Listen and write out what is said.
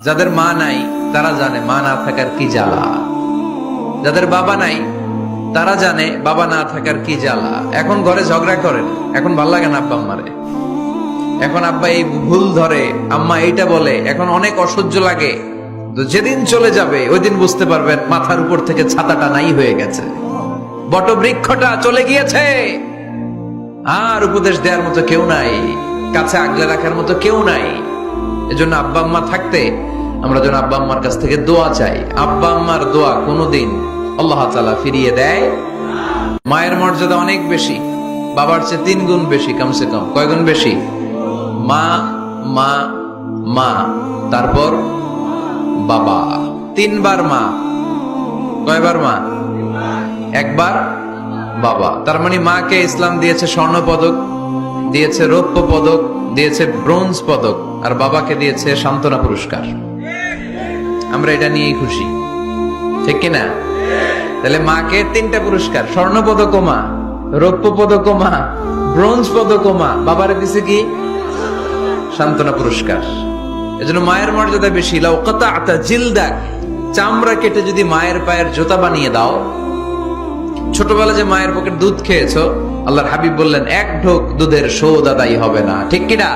যাদের মা নাই তারা জানে মা না থাকার কি জ্বালা, যাদের বাবা নাই তারা জানে বাবা না থাকার কি জ্বালা। এখন ঘরে ঝগড়া করেন, এখন ভাল লাগে না আব্বা আম্মারে, এখন আব্বা এই ভুল ধরে, আম্মা এইটা বলে, এখন অনেক অসহ্য লাগে। তো যেদিন চলে যাবে ওই দিন বুঝতে পারবেন মাথার উপর থেকে ছাতাটা নাই হয়ে গেছে, বটবৃক্ষটা চলে গিয়েছে, আর উপদেশ দেওয়ার মতো কেউ নাই, কাছে আগলে রাখার মতো কেউ নাই। এজন্য আব্বা আম্মা থাকতে আমরা যেন আব্বা আম্মার কাছ থেকে দোয়া চাই। আব্বা আম্মার দোয়া কোনোদিন আল্লাহ তাআলা ফিরিয়ে দেয়। মায়ের মর্যাদা অনেক বেশি, বাবার চেয়ে 3 গুণ বেশি, কমসে কম। কয় গুণ বেশি? মা মা মা, তারপর বাবা। 3 বার মা। কয়বার মা? একবার বাবা। তার মানে মাকে ইসলাম দিয়েছে স্বর্ণ পদক, দিয়েছে রৌপ্য পদক, দিয়েছে ব্রোঞ্জ পদক, আর বাবাকে দিয়েছে সান্ত্বনা পুরস্কার। আমরা এটা নিয়েই খুশি, ঠিক কিনা? তাহলে মাকে 3টা পুরস্কার, স্বর্ণ পদক মা, রৌপ্য পদক মা, ব্রোঞ্জ পদক মা, বাবারে দিছে কি? সান্ত্বনা পুরস্কার। এজন্য মায়ের মর্যাদা বেশি। লাউ কাতা'তা জিলদাক, চামড়া কেটে যদি মায়ের পায়ের জুতা বানিয়ে দাও। ছোটবেলা যে মায়ের বুকের দুধ খেয়েছো, আল্লাহর হাবিব বললেন 1 ঢোক দুধের শোধ আদায় হবে না, ঠিক কিনা?